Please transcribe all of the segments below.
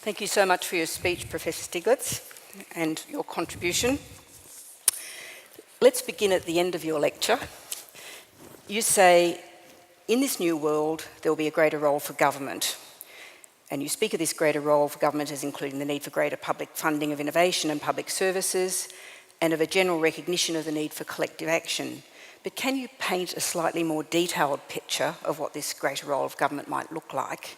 Thank you so much for your speech, Professor Stiglitz, and your contribution. Let's begin at the end of your lecture. You say, in this new world, there will be a greater role for government. And you speak of this greater role for government as including the need for greater public funding of innovation and public services, and of a general recognition of the need for collective action. But can you paint a slightly more detailed picture of what this greater role of government might look like?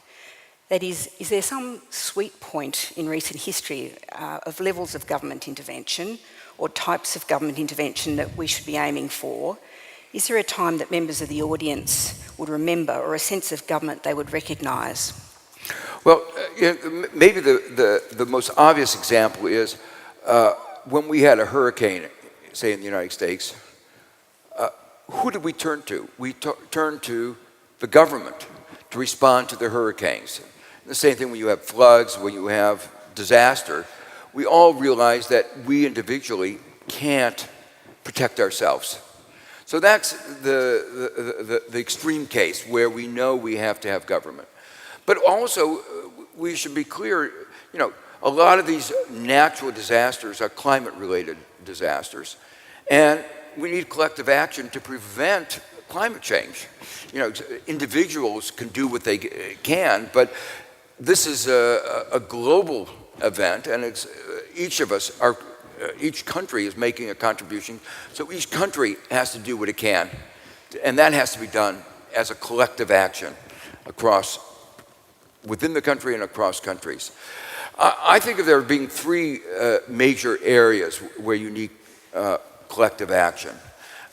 That is there some sweet point in recent history of levels of government intervention or types of government intervention that we should be aiming for? Is there a time that members of the audience would remember, or a sense of government they would recognise? Well, maybe the most obvious example is when we had a hurricane, say in the United States, who did we turn to? We turned to the government to respond to the hurricanes. The same thing when you have floods, when you have disaster. We all realize that we individually can't protect ourselves. So that's the extreme case where we know we have to have government. But also, we should be clear, a lot of these natural disasters are climate-related disasters. And we need collective action to prevent climate change. Individuals can do what they can, but this is a global event, and it's, each country is making a contribution, so each country has to do what it can, and that has to be done as a collective action within the country and across countries. I think of there being three major areas where you need collective action.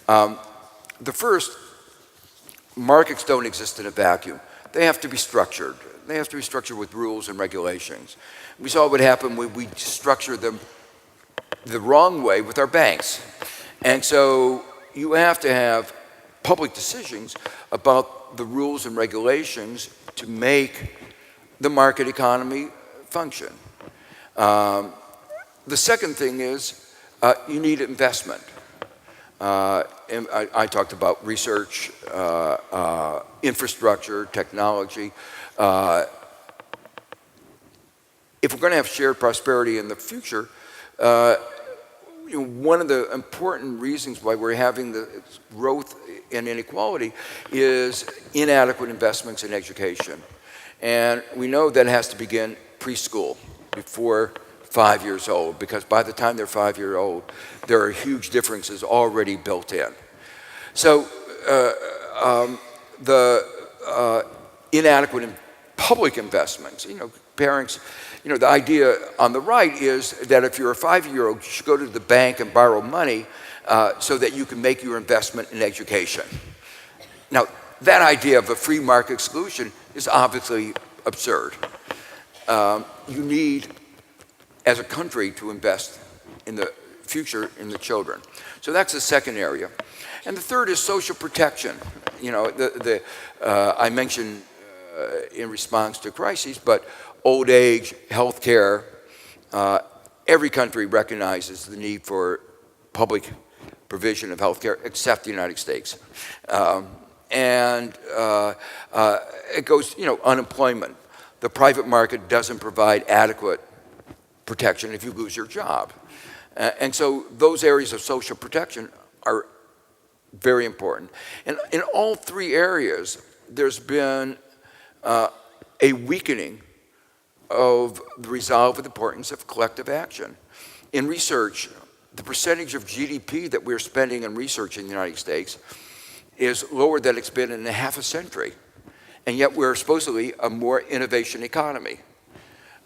The first, markets don't exist in a vacuum. They have to be structured. They have to be structured with rules and regulations. We saw what happened when we structured them the wrong way with our banks. And so you have to have public decisions about the rules and regulations to make the market economy function. The second thing is you need investment. And I talked about research, infrastructure, technology. If we're going to have shared prosperity in the future, one of the important reasons why we're having the growth and inequality is inadequate investments in education. And we know that has to begin preschool, before 5 years old, because by the time they're 5 years old, there are huge differences already built in. So the inadequate public investments, parents, the idea on the right is that if you're a 5-year-old, you should go to the bank and borrow money so that you can make your investment in education. Now, that idea of a free market solution is obviously absurd. You need, as a country, to invest in the future in the children. So that's the second area. And the third is social protection. I mentioned in response to crises, but old age, health care, every country recognizes the need for public provision of health care, except the United States. It goes, unemployment. The private market doesn't provide adequate protection if you lose your job. And so those areas of social protection are very important. And in all three areas, there's been a weakening of the resolve of the importance of collective action. In research, the percentage of GDP that we're spending in research in the United States is lower than it's been in half a century. And yet we're supposedly a more innovation economy.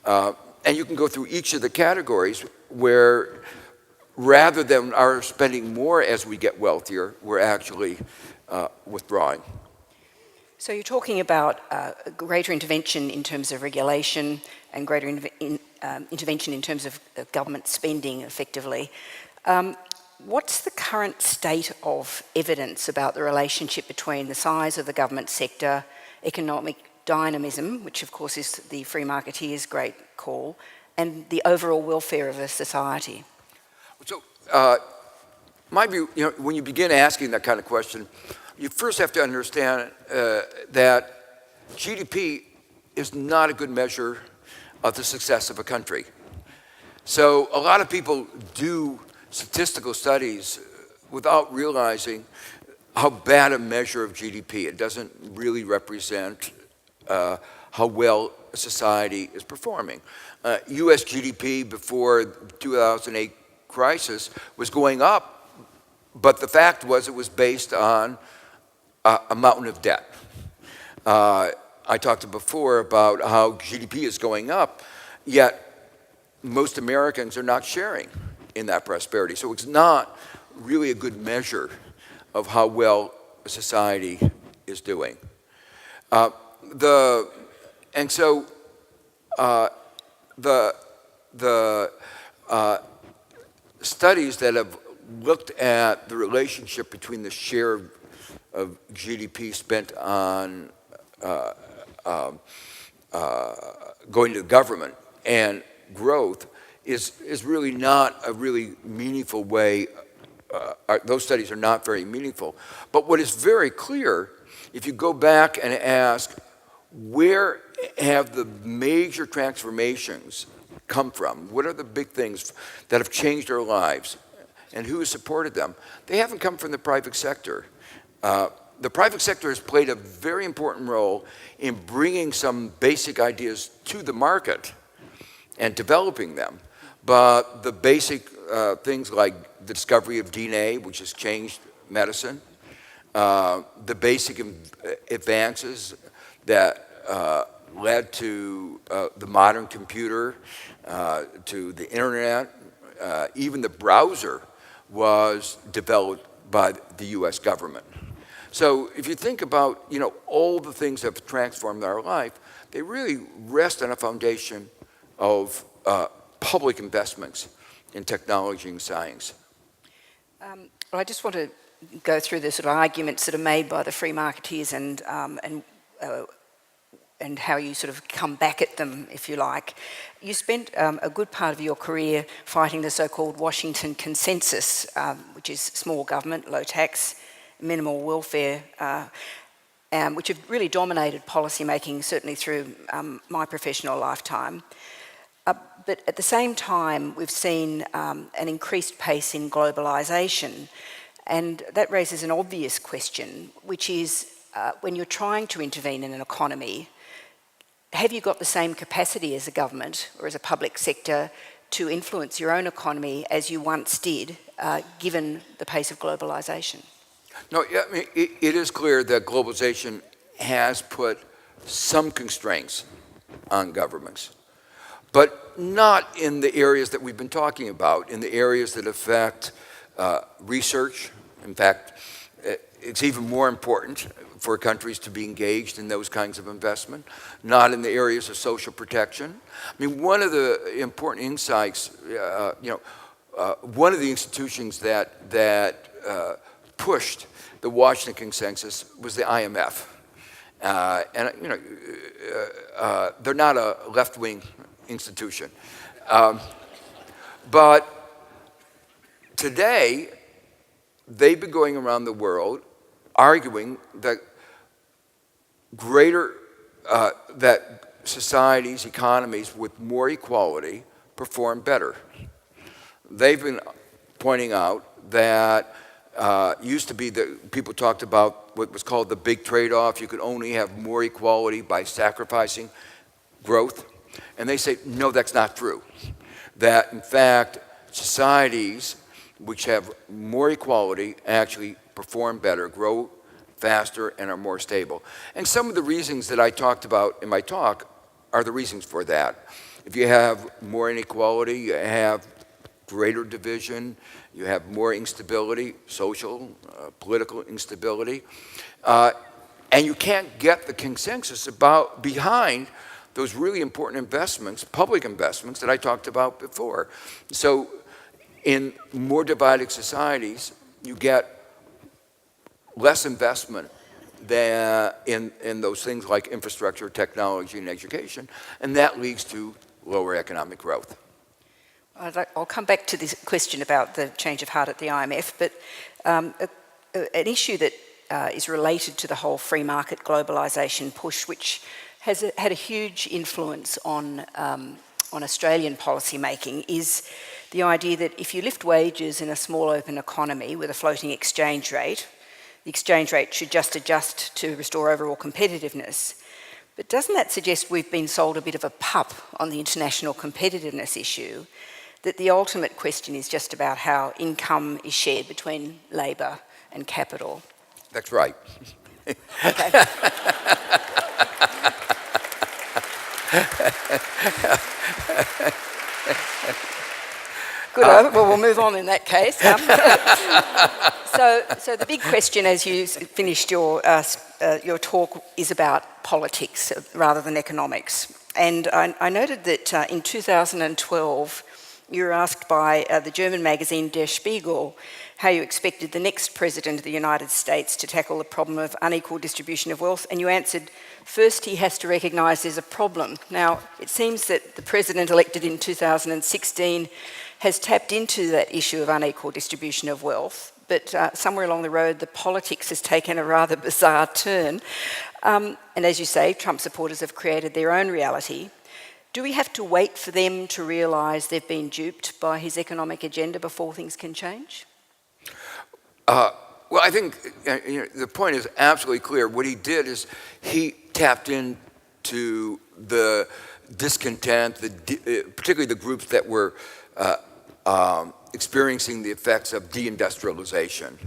And you can go through each of the categories where rather than our spending more as we get wealthier, we're actually withdrawing. So you're talking about greater intervention in terms of regulation and greater intervention in terms of government spending effectively. What's the current state of evidence about the relationship between the size of the government sector, economic dynamism, which of course is the free marketeer's great call, and the overall welfare of a society? So my view, when you begin asking that kind of question, you first have to understand that GDP is not a good measure of the success of a country. So a lot of people do statistical studies without realizing how bad a measure of GDP. It doesn't really represent how well a society is performing. US GDP before the 2008 crisis was going up, but the fact was it was based on a mountain of debt. I talked before about how GDP is going up, yet most Americans are not sharing in that prosperity. So it's not really a good measure of how well a society is doing. The studies that have looked at the relationship between the share of GDP spent on going to the government and growth is really not a really meaningful way. Those studies are not very meaningful. But what is very clear, if you go back and ask, where have the major transformations come from? What are the big things that have changed our lives? And who has supported them? They haven't come from the private sector. The private sector has played a very important role in bringing some basic ideas to the market and developing them. But the basic things like the discovery of DNA, which has changed medicine, the basic advances that led to the modern computer, to the internet, even the browser was developed by the US government. So if you think about, all the things that have transformed our life, they really rest on a foundation of public investments in technology and science. Well, I just want to go through the sort of arguments that are made by the free marketeers and how you sort of come back at them, if you like. You spent a good part of your career fighting the so-called Washington Consensus, which is small government, low tax, minimal welfare, which have really dominated policymaking, certainly through my professional lifetime. But at the same time, we've seen an increased pace in globalisation, and that raises an obvious question, which is when you're trying to intervene in an economy, have you got the same capacity as a government or as a public sector to influence your own economy as you once did, given the pace of globalisation? No, I mean, it is clear that globalization has put some constraints on governments, but not in the areas that we've been talking about, in the areas that affect research. In fact, it's even more important for countries to be engaged in those kinds of investment, not in the areas of social protection. I mean, one of the important insights, one of the institutions that pushed the Washington Consensus was the IMF. They're not a left-wing institution. But today, they've been going around the world arguing that that societies, economies with more equality perform better. They've been pointing out that used to be that people talked about what was called the big trade-off. You could only have more equality by sacrificing growth. And they say, no, that's not true. That, in fact, societies which have more equality actually perform better, grow faster, and are more stable. And some of the reasons that I talked about in my talk are the reasons for that. If you have more inequality, you have greater division, you have more instability, social, political instability, and you can't get the consensus behind those really important investments, public investments that I talked about before. So in more divided societies, you get less investment than in those things like infrastructure, technology, and education, and that leads to lower economic growth. I'll come back to this question about the change of heart at the IMF, but an issue that is related to the whole free market globalisation push, which has had a huge influence on Australian policy making is the idea that if you lift wages in a small open economy with a floating exchange rate, the exchange rate should just adjust to restore overall competitiveness. But doesn't that suggest we've been sold a bit of a pup on the international competitiveness issue, that the ultimate question is just about how income is shared between labour and capital? That's right. Okay. Good. Well, we'll move on in that case. So the big question, as you finished your talk, is about politics rather than economics. And I noted that in 2012, you were asked by the German magazine Der Spiegel how you expected the next president of the United States to tackle the problem of unequal distribution of wealth, and you answered, first he has to recognise there's a problem. Now, it seems that the president elected in 2016 has tapped into that issue of unequal distribution of wealth, but somewhere along the road the politics has taken a rather bizarre turn. And as you say, Trump supporters have created their own reality. Do we have to wait for them to realise they've been duped by his economic agenda before things can change? Well, I think the point is absolutely clear. What he did is he tapped into the discontent, particularly the groups that were experiencing the effects of deindustrialization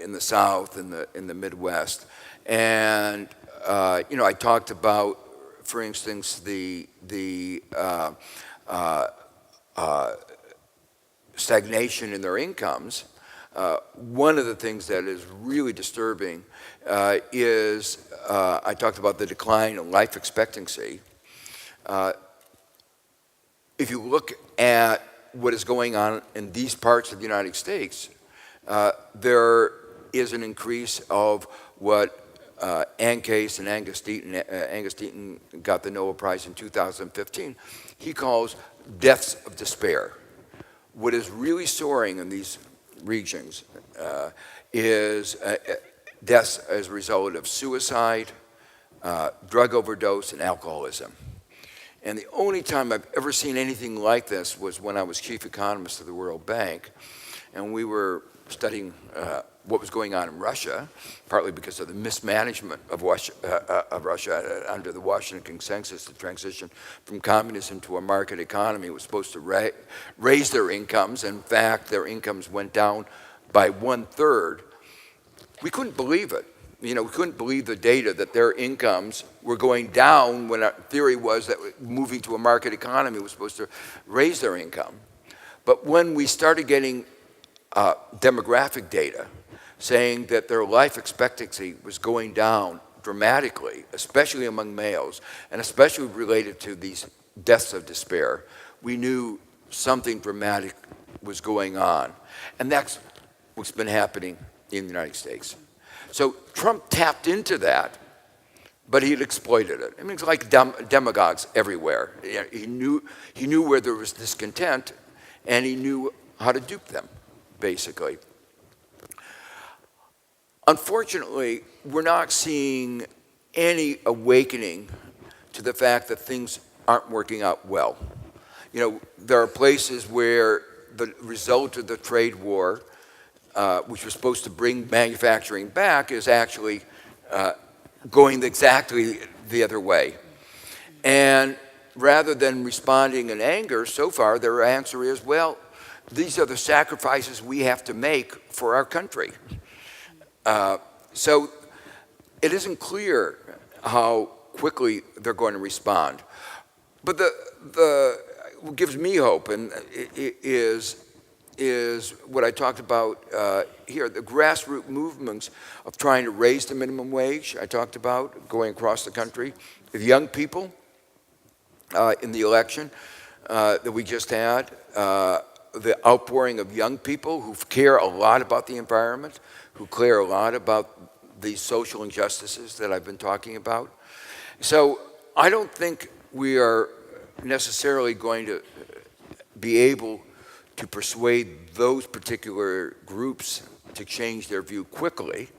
in the South and in the Midwest. And I talked about, for instance, the stagnation in their incomes. One of the things that is really disturbing is I talked about the decline in life expectancy. If you look at what is going on in these parts of the United States, there is an increase of what Ann Case and Angus Deaton got the Nobel Prize in 2015. He calls deaths of despair. What is really soaring in these regions is deaths as a result of suicide, drug overdose, and alcoholism. And the only time I've ever seen anything like this was when I was chief economist of the World Bank, and we were studying what was going on in Russia, partly because of the mismanagement of Russia under the Washington Consensus. The transition from communism to a market economy was supposed to raise their incomes. In fact, their incomes went down by 1/3. We couldn't believe it. We couldn't believe the data that their incomes were going down when our theory was that moving to a market economy was supposed to raise their income. But when we started getting demographic data saying that their life expectancy was going down dramatically, especially among males, and especially related to these deaths of despair, we knew something dramatic was going on. And that's what's been happening in the United States. So Trump tapped into that, but he'd exploited it. I mean, it's like demagogues everywhere. He knew where there was discontent, and he knew how to dupe them, basically. Unfortunately, we're not seeing any awakening to the fact that things aren't working out well. There are places where the result of the trade war, which was supposed to bring manufacturing back, is actually going exactly the other way. And rather than responding in anger, so far their answer is, well, these are the sacrifices we have to make for our country. So it isn't clear how quickly they're going to respond. But what gives me hope is what I talked about here, the grassroots movements of trying to raise the minimum wage. I talked about going across the country. The young people in the election that we just had, the outpouring of young people who care a lot about the environment, who care a lot about the social injustices that I've been talking about. So I don't think we are necessarily going to be able to persuade those particular groups to change their view quickly.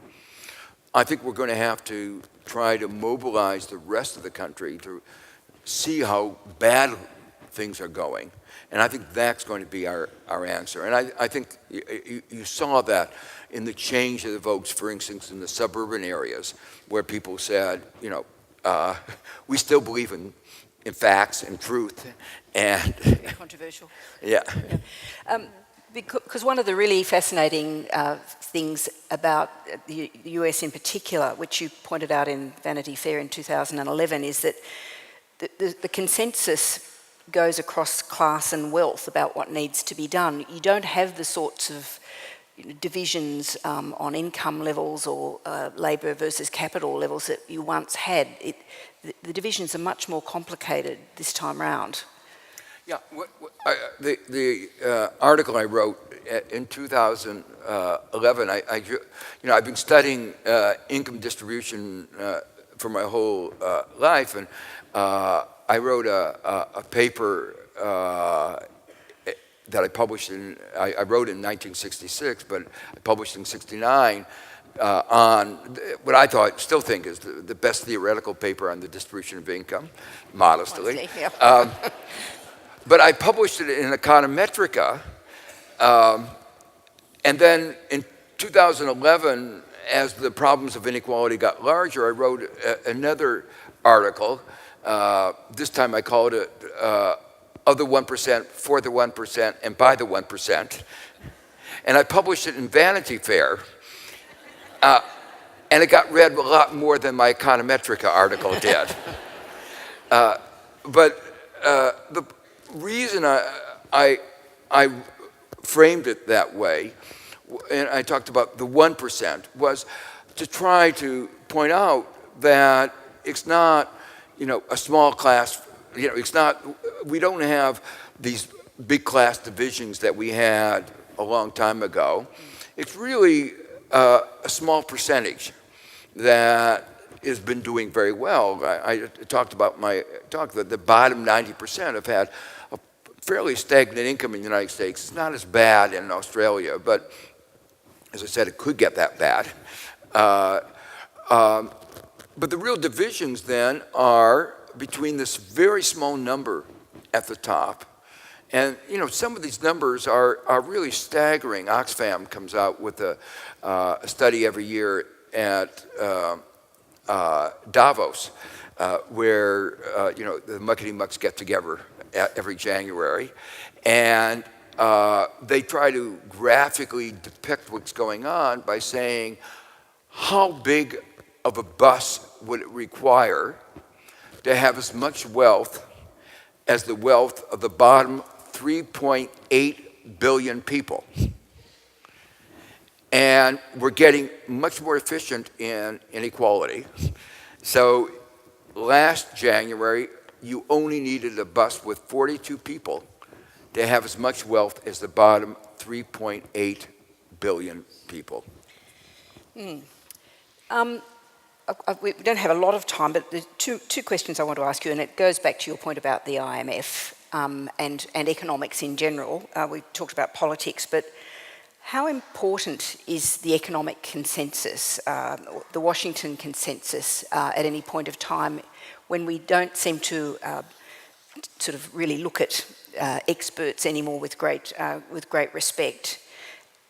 I think we're going to have to try to mobilize the rest of the country to see how bad things are going. And I think that's going to be our answer. And I think you saw that in the change of the votes, for instance, in the suburban areas, where people said, you know, we still believe in facts and truth. And controversial. Yeah. Because one of the really fascinating things about the US in particular, which you pointed out in Vanity Fair in 2011, is that the consensus goes across class and wealth about what needs to be done. You don't have the sorts of divisions on income levels or labour versus capital levels that you once had. The divisions are much more complicated this time round. Yeah, the article I wrote in 2011, I've been studying income distribution for my whole life, and I wrote a paper that I published I wrote in 1966, but I published in 69 on what I still think is the best theoretical paper on the distribution of income, modestly. Honestly, yeah. But I published it in Econometrica, and then in 2011, as the problems of inequality got larger, I wrote another article. This time I called it Of the 1%, For the 1%, and By the 1%. And I published it in Vanity Fair, and it got read a lot more than my Econometrica article did. But the reason I framed it that way, and I talked about the 1%, was to try to point out that it's not, a small class, it's not, we don't have these big class divisions that we had a long time ago. It's really a small percentage that has been doing very well. I talked about that the bottom 90% have had a fairly stagnant income in the United States. It's not as bad in Australia, but as I said, it could get that bad. But the real divisions then are between this very small number at the top. And some of these numbers are really staggering. Oxfam comes out with a study every year at Davos, where the muckety-mucks get together every January, and they try to graphically depict what's going on by saying, how big of a bus would it require to have as much wealth as the wealth of the bottom 3.8 billion people? And we're getting much more efficient in inequality. So last January, you only needed a bus with 42 people to have as much wealth as the bottom 3.8 billion people. We don't have a lot of time, but there's two questions I want to ask you, and it goes back to your point about the IMF and economics in general. We talked about politics, but how important is the economic consensus, the Washington consensus, at any point of time when we don't seem to sort of really look at experts anymore with great respect?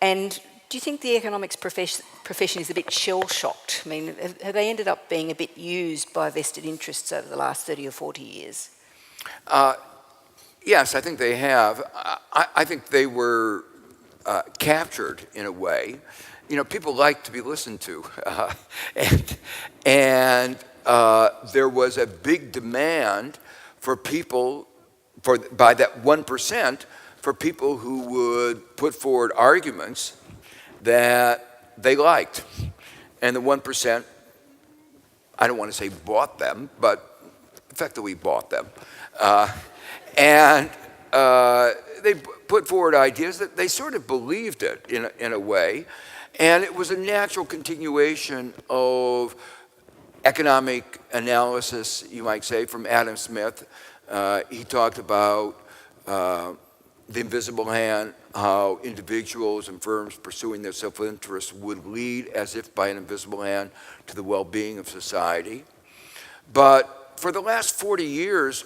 And do you think the economics profession is a bit shell-shocked? I mean, have they ended up being a bit used by vested interests over the last 30 or 40 years? Yes, I think they have. I think they were captured in a way. People like to be listened to. And there was a big demand for people, by that 1%, for people who would put forward arguments that they liked. And the 1%, I don't want to say bought them, but effectively bought them. And they put forward ideas that they sort of believed it in a way. And it was a natural continuation of economic analysis, you might say, from Adam Smith. He talked about the invisible hand, how individuals and firms pursuing their self-interest would lead, as if by an invisible hand, to the well-being of society. But for the last 40 years,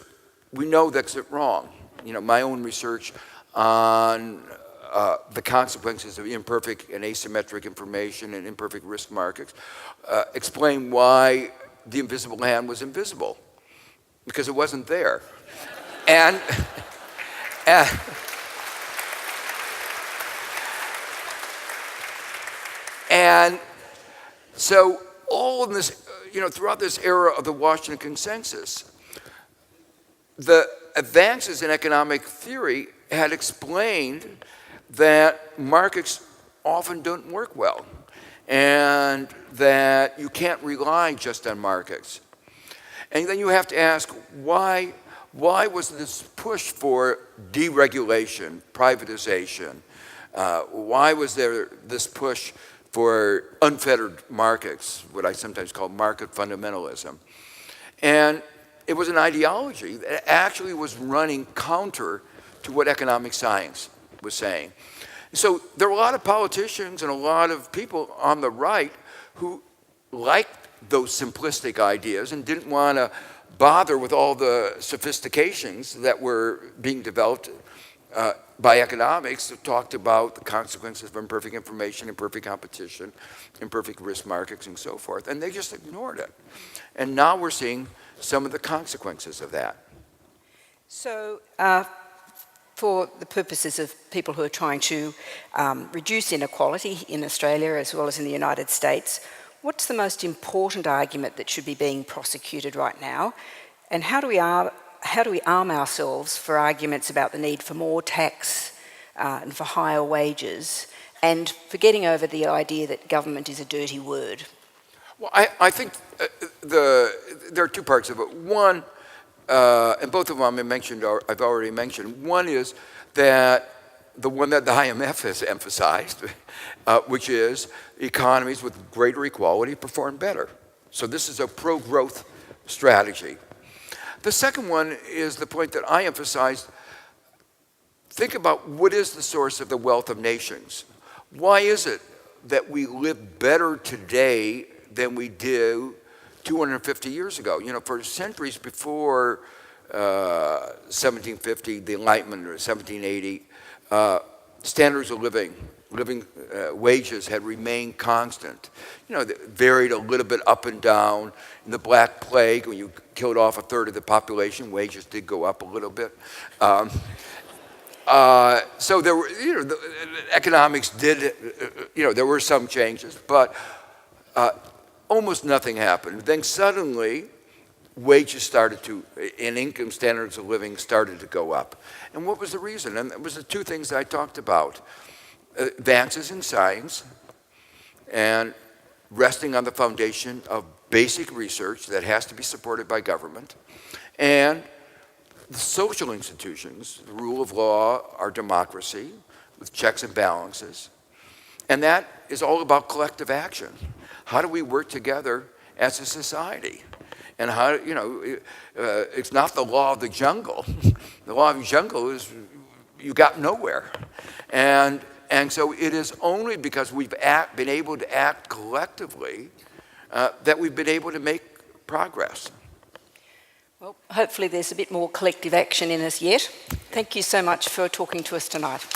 we know that's wrong. You know, my own research on the consequences of imperfect and asymmetric information and imperfect risk markets explain why the invisible hand was invisible, because it wasn't there. And so all in this, throughout this era of the Washington Consensus, the advances in economic theory had explained that markets often don't work well, and that you can't rely just on markets. And then you have to ask, why was this push for deregulation, privatization? Why was there this push for unfettered markets, what I sometimes call market fundamentalism? And it was an ideology that actually was running counter to what economic science was saying. So there were a lot of politicians and a lot of people on the right who liked those simplistic ideas and didn't want to bother with all the sophistications that were being developed by economics that talked about the consequences of imperfect information, imperfect competition, imperfect risk markets, and so forth. And they just ignored it. And now we're seeing some of the consequences of that. So for the purposes of people who are trying to reduce inequality in Australia as well as in the United States, what's the most important argument that should be being prosecuted right now? And how do we arm ourselves for arguments about the need for more tax and for higher wages, and for getting over the idea that government is a dirty word? Well, I think there are two parts of it. One, and both of them I've already mentioned. One is that the one that the IMF has emphasized, which is economies with greater equality perform better. So this is a pro-growth strategy. The second one is the point that I emphasized. Think about what is the source of the wealth of nations. Why is it that we live better today than we did 250 years ago? For centuries before 1750, the Enlightenment, or 1780, standards of living wages had remained constant. They varied a little bit up and down. In the Black Plague, when you killed off a third of the population, wages did go up a little bit. So there were, economics did, there were some changes, but almost nothing happened. Then suddenly, wages started to, and income standards of living started to go up. And what was the reason? And it was the two things that I talked about. Advances in science and resting on the foundation of basic research that has to be supported by government, and the social institutions, the rule of law, our democracy, with checks and balances. And that is all about collective action. How do we work together as a society? And how, it's not the law of the jungle. The law of the jungle is you got nowhere. And so it is only because we've been able to act collectively that we've been able to make progress. Well, hopefully there's a bit more collective action in us yet. Thank you so much for talking to us tonight.